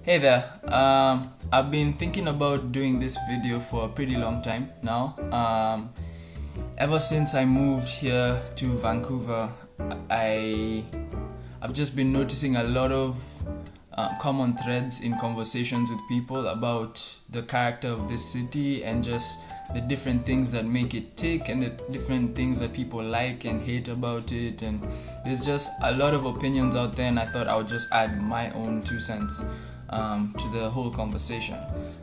Hey there. I've been thinking about doing this video for a pretty long time now. Ever since I moved here to Vancouver, I I've just been noticing a lot of common threads in conversations with people about the character of this city and just the different things that make it tick and the different things that people like and hate about it. And there's just a lot of opinions out there, and I thought I would just add my own 2 cents to the whole conversation.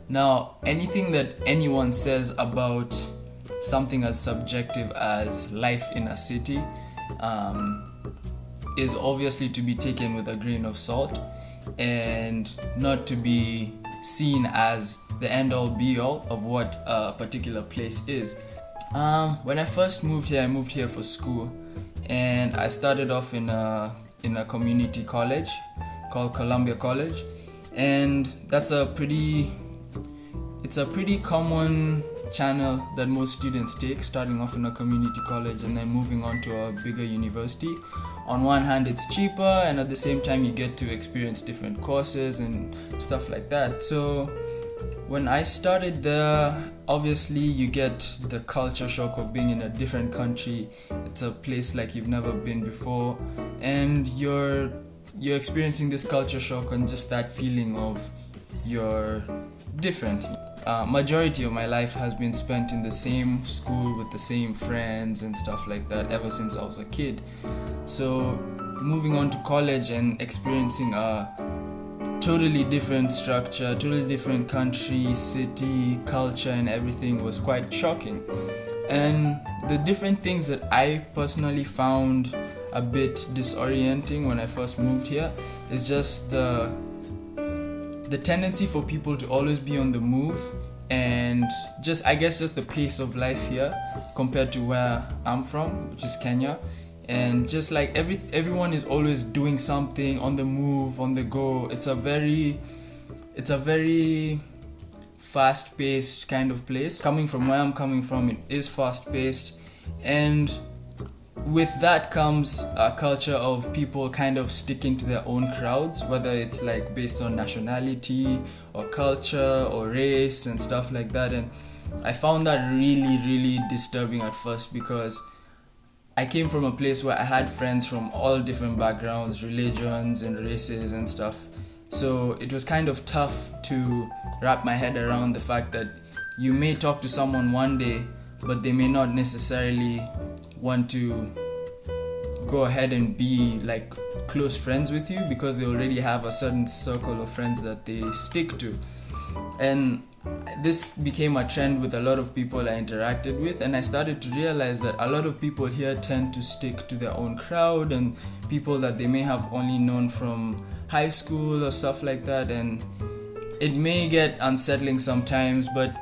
Now, anything that anyone says about something as subjective as life in a city is obviously to be taken with a grain of salt and not to be seen as the end all be all of what a particular place is. When I first moved here, I moved here for school, and I started off in a community college called Columbia College, and it's a pretty common channel that most students take, starting off in a community college and then moving on to a bigger university. On one hand, it's cheaper, and at the same time you get to experience different courses and stuff like that. So when I started there, obviously you get the culture shock of being in a different country. It's a place like you've never been before, and you're experiencing this culture shock and just that feeling of you're different. Majority of my life has been spent in the same school with the same friends and stuff like that ever since I was a kid. So moving on to college and experiencing a totally different structure, totally different country, city, culture, and everything was quite shocking. And the different things that I personally found a bit disorienting when I first moved here is just the tendency for people to always be on the move, and just the pace of life here compared to where I'm from, which is Kenya. And just like everyone is always doing something, on the move, on the go. It's a very fast-paced kind of place. Coming from where I'm coming from, it is fast-paced, and with that comes a culture of people kind of sticking to their own crowds, whether it's like based on nationality or culture or race and stuff like that. And I found that really, really disturbing at first, because I came from a place where I had friends from all different backgrounds, religions and races and stuff. So it was kind of tough to wrap my head around the fact that you may talk to someone one day, but they may not necessarily want to go ahead and be like close friends with you because they already have a certain circle of friends that they stick to. And this became a trend with a lot of people I interacted with, and I started to realize that a lot of people here tend to stick to their own crowd and people that they may have only known from high school or stuff like that. And it may get unsettling sometimes, but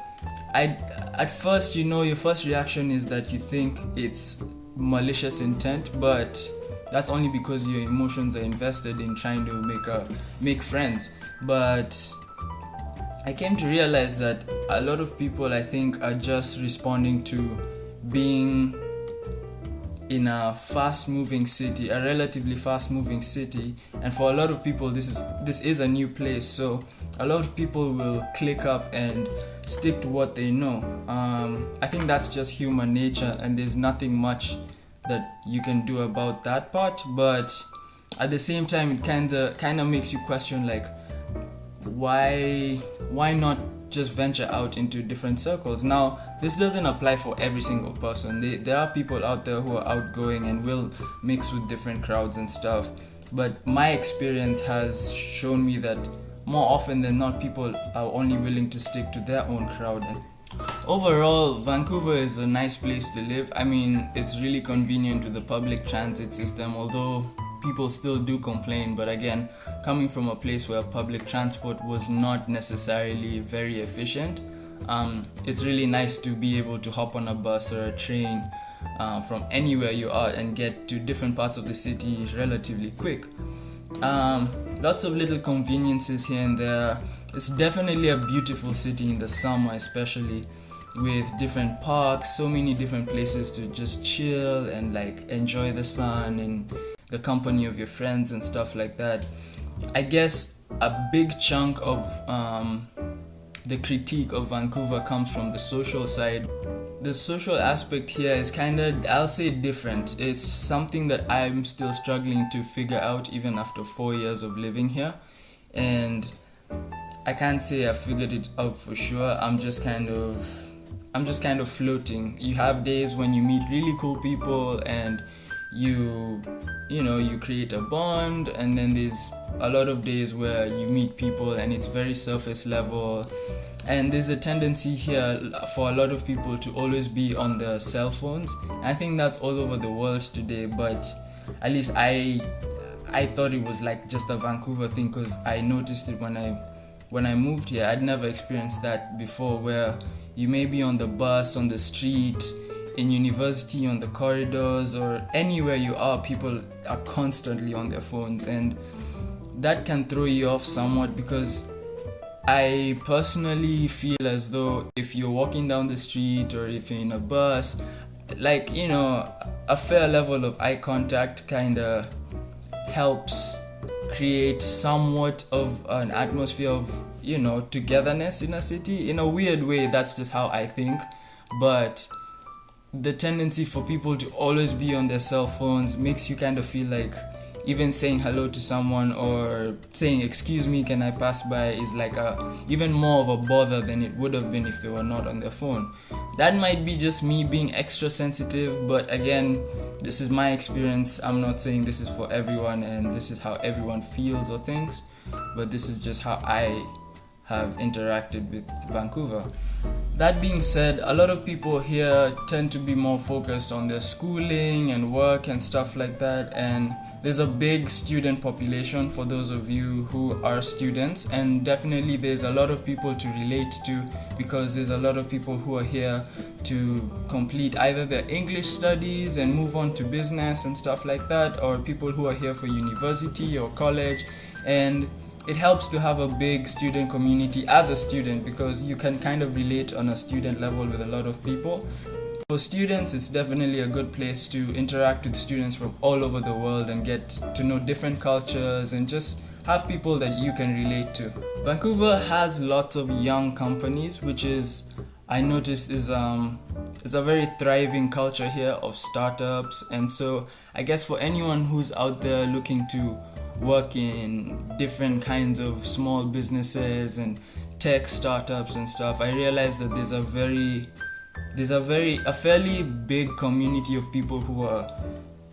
at first, your first reaction is that you think it's malicious intent, but that's only because your emotions are invested in trying to make friends. But I came to realize that a lot of people, I think, are just responding to being in a fast-moving city, a relatively fast-moving city. And for a lot of people, this is a new place, so a lot of people will click up and stick to what they know. I think that's just human nature, and there's nothing much that you can do about that part. But at the same time, it kind of makes you question, like, why not just venture out into different circles? Now, this doesn't apply for every single person. There are people out there who are outgoing and will mix with different crowds and stuff. But my experience has shown me that more often than not, people are only willing to stick to their own crowd. And overall, Vancouver is a nice place to live. I mean, it's really convenient with the public transit system, although people still do complain. But again, coming from a place where public transport was not necessarily very efficient, it's really nice to be able to hop on a bus or a train from anywhere you are and get to different parts of the city relatively quick. Lots of little conveniences here and there. It's definitely a beautiful city in the summer, especially with different parks, so many different places to just chill and like enjoy the sun and the company of your friends and stuff like that. I guess a big chunk of the critique of Vancouver comes from the social side. The social aspect here is kind of, I'll say, different. It's something that I'm still struggling to figure out even after 4 years of living here. And I can't say I figured it out for sure. I'm just kind of floating. You have days when you meet really cool people and you create a bond, and then there's a lot of days where you meet people and it's very surface level. And there's a tendency here for a lot of people to always be on their cell phones. I think that's all over the world today, but at least I thought it was like just a Vancouver thing, because I noticed it when I moved here. I'd never experienced that before, where you may be on the bus, on the street, in university, on the corridors, or anywhere you are, people are constantly on their phones, and that can throw you off somewhat, because I personally feel as though if you're walking down the street or if you're in a bus, like, a fair level of eye contact kind of helps create somewhat of an atmosphere of, togetherness in a city. In a weird way, that's just how I think. But the tendency for people to always be on their cell phones makes you kind of feel like even saying hello to someone or saying excuse me, can I pass by, is like even more of a bother than it would have been if they were not on their phone. That might be just me being extra sensitive, but again, this is my experience. I'm not saying this is for everyone and this is how everyone feels or thinks, but this is just how I have interacted with Vancouver. That being said, a lot of people here tend to be more focused on their schooling and work and stuff like that, and there's a big student population for those of you who are students, and definitely there's a lot of people to relate to, because there's a lot of people who are here to complete either their English studies and move on to business and stuff like that, or people who are here for university or college. And it helps to have a big student community as a student, because you can kind of relate on a student level with a lot of people. For students, it's definitely a good place to interact with students from all over the world and get to know different cultures and just have people that you can relate to. Vancouver has lots of young companies, which is, I noticed, is a very thriving culture here of startups. And so I guess for anyone who's out there looking to work in different kinds of small businesses and tech startups and stuff, I realized that there's a fairly big community of people who are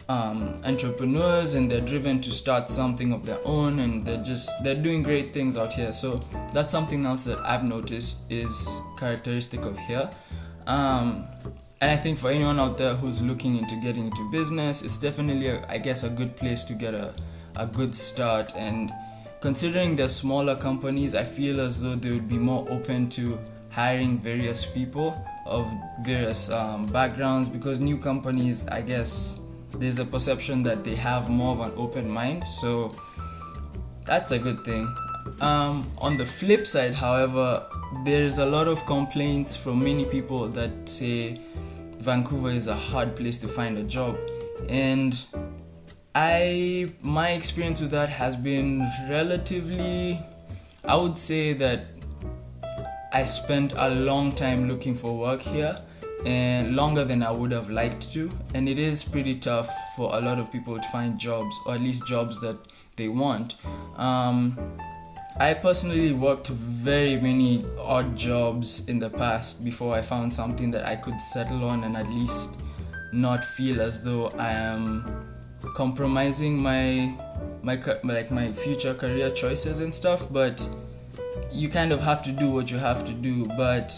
entrepreneurs, and they're driven to start something of their own, and they're doing great things out here. So that's something else that I've noticed is characteristic of here. And I think for anyone out there who's looking into getting into business, it's definitely a good place to get a good start. And considering they're smaller companies, I feel as though they would be more open to hiring various people of various backgrounds, because new companies, I guess there's a perception that they have more of an open mind, so that's a good thing. On the flip side, however, there's a lot of complaints from many people that say Vancouver is a hard place to find a job, and my experience with that has been relatively, I would say that I spent a long time looking for work here, and longer than I would have liked to, and it is pretty tough for a lot of people to find jobs, or at least jobs that they want. I personally worked very many odd jobs in the past before I found something that I could settle on and at least not feel as though I am compromising my future career choices and stuff. But you kind of have to do what you have to do. But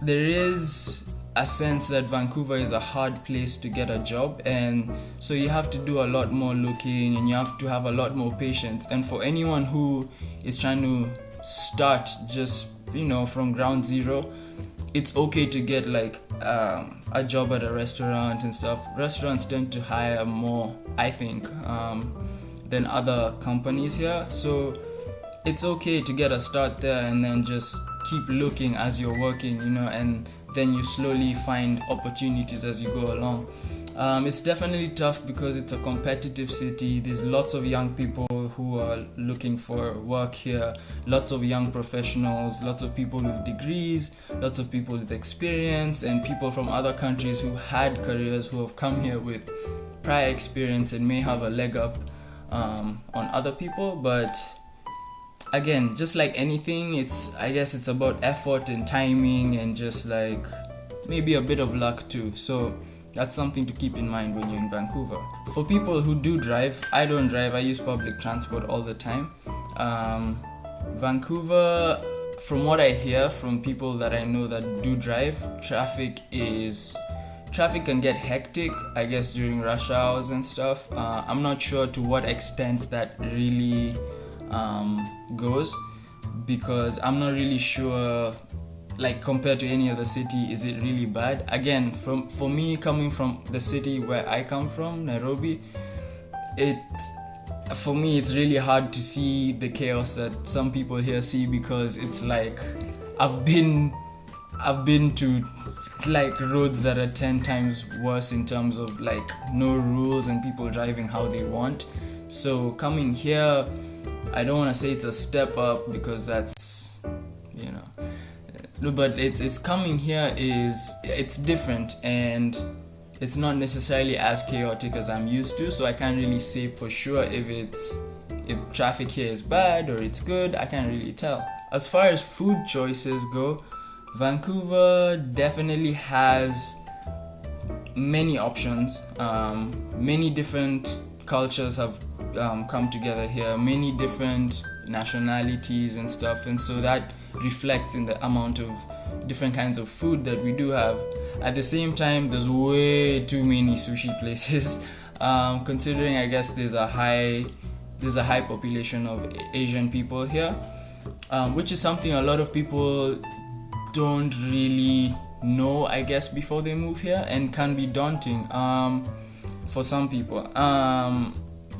there is a sense that Vancouver is a hard place to get a job, and so you have to do a lot more looking, and you have to have a lot more patience. And for anyone who is trying to start just from ground zero, it's okay to get like a job at a restaurant and stuff. Restaurants tend to hire more, I think, than other companies here, so it's okay to get a start there and then just keep looking as you're working, and then you slowly find opportunities as you go along. It's definitely tough because it's a competitive city. There's lots of young people who are looking for work here, lots of young professionals, lots of people with degrees, lots of people with experience, and people from other countries who had careers who have come here with prior experience and may have a leg up on other people. But again, just like anything, I guess it's about effort and timing and just like maybe a bit of luck too. So that's something to keep in mind when you're in Vancouver. For people who do drive, I don't drive, I use public transport all the time. Vancouver, from what I hear from people that I know that do drive, traffic can get hectic, I guess, during rush hours and stuff. I'm not sure to what extent that really goes, because I'm not really sure, like compared to any other city, is it really bad? Again, for me, coming from the city where I come from, Nairobi, for me it's really hard to see the chaos that some people here see, because it's like I've been to like roads that are 10 times worse in terms of like no rules and people driving how they want. So coming here, I don't want to say it's a step up, because that's, but it's coming here it's different, and it's not necessarily as chaotic as I'm used to. So I can't really say for sure if traffic here is bad or it's good. I can't really tell. As far as food choices go, Vancouver definitely has many options. Many different cultures have come together here, many different nationalities and stuff, and so that reflects in the amount of different kinds of food that we do have. At the same time, there's way too many sushi places, considering I guess there's a high population of Asian people here, which is something a lot of people don't really know, I guess, before they move here, and can be daunting for some people.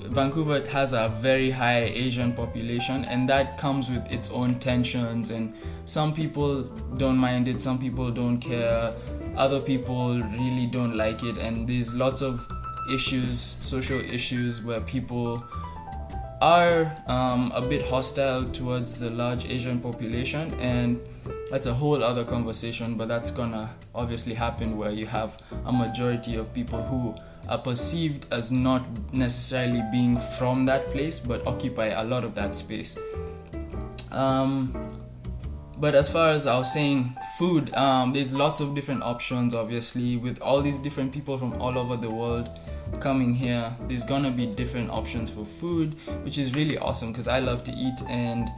Vancouver has a very high Asian population, and that comes with its own tensions, and some people don't mind it, some people don't care, other people really don't like it, and there's lots of issues, social issues, where people are a bit hostile towards the large Asian population, and that's a whole other conversation, but that's gonna obviously happen where you have a majority of people who are perceived as not necessarily being from that place but occupy a lot of that space. But as far as I was saying, food, there's lots of different options, obviously, with all these different people from all over the world coming here. There's gonna be different options for food, which is really awesome, because I love to eat and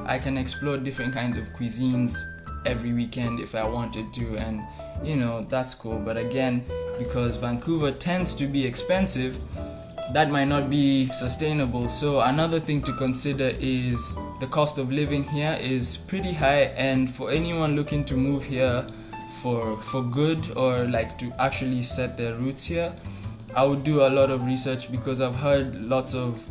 I can explore different kinds of cuisines every weekend if I wanted to, and that's cool. But again, because Vancouver tends to be expensive, that might not be sustainable. So another thing to consider is the cost of living here is pretty high, and for anyone looking to move here for good, or like to actually set their roots here, I would do a lot of research, because I've heard lots of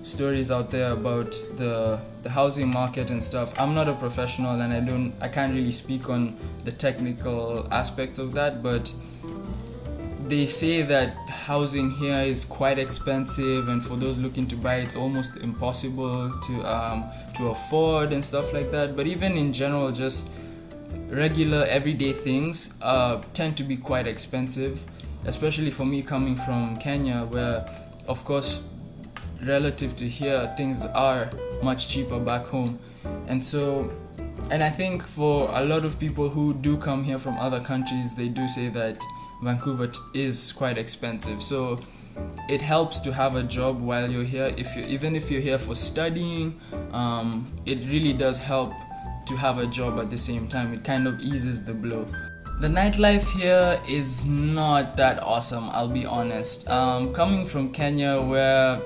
stories out there about the housing market and stuff. I'm not a professional, and I can't really speak on the technical aspects of that, but they say that housing here is quite expensive, and for those looking to buy, it's almost impossible to afford and stuff like that. But even in general, just regular everyday things tend to be quite expensive, especially for me coming from Kenya, where of course relative to here things are much cheaper back home. And I think for a lot of people who do come here from other countries, they do say that Vancouver is quite expensive. So it helps to have a job while you're here. Even if you're here for studying, it really does help to have a job at the same time. It kind of eases the blow. The nightlife here is not that awesome, I'll be honest. Coming from Kenya, where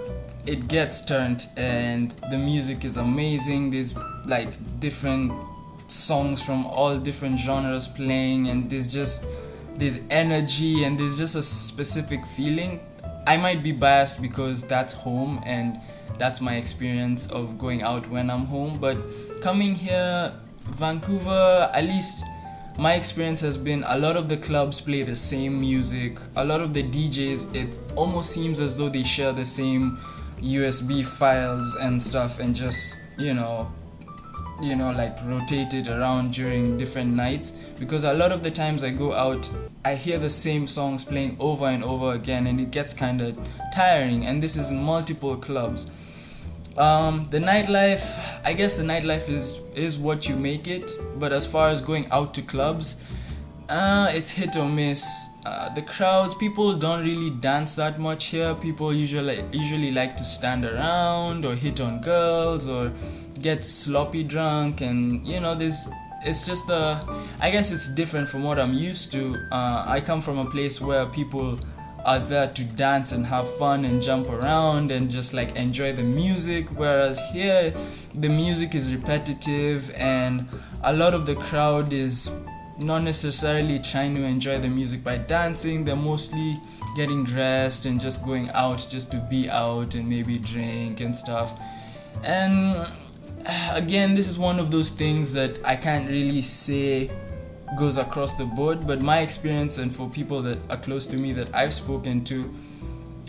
it gets turned and the music is amazing, there's like different songs from all different genres playing, and there's energy, and there's just a specific feeling. I might be biased because that's home and that's my experience of going out when I'm home, but coming here, Vancouver, at least my experience has been a lot of the clubs play the same music. A lot of the DJs, it almost seems as though they share the same USB files and stuff, and just like rotate it around during different nights, because a lot of the times I go out, I hear the same songs playing over and over again, and it gets kind of tiring. And this is in multiple clubs. The nightlife, I guess the nightlife is what you make it, but as far as going out to clubs, it's hit or miss. The crowds, people don't really dance that much here. People usually like to stand around or hit on girls or get sloppy drunk, and it's just I guess it's different from what I'm used to. I come from a place where people are there to dance and have fun and jump around and just like enjoy the music, whereas here the music is repetitive and a lot of the crowd is not necessarily trying to enjoy the music by dancing. They're mostly getting dressed and just going out just to be out and maybe drink and stuff. And again, this is one of those things that I can't really say goes across the board, but my experience, and for people that are close to me that I've spoken to,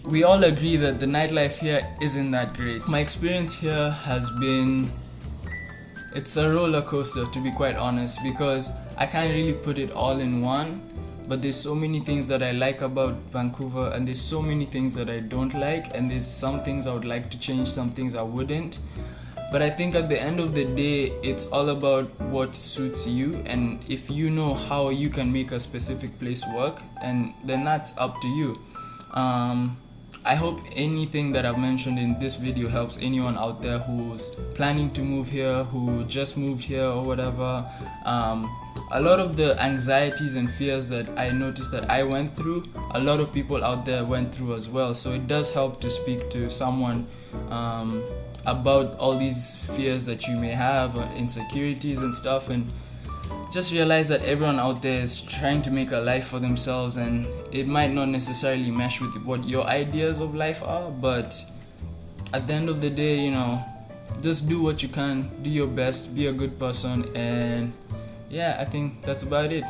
we all agree that the nightlife here isn't that great. My experience here has been, it's a roller coaster, to be quite honest, because I can't really put it all in one. But there's so many things that I like about Vancouver, and there's so many things that I don't like, and there's some things I would like to change, some things I wouldn't. But I think at the end of the day, it's all about what suits you, and if you know how you can make a specific place work, and then that's up to you. I hope anything that I've mentioned in this video helps anyone out there who's planning to move here, who just moved here or whatever. A lot of the anxieties and fears that I noticed that I went through, a lot of people out there went through as well. So it does help to speak to someone about all these fears that you may have, insecurities and stuff, and just realize that everyone out there is trying to make a life for themselves, and it might not necessarily mesh with what your ideas of life are, but at the end of the day, just do what you can, do your best, be a good person, and yeah, I think that's about it.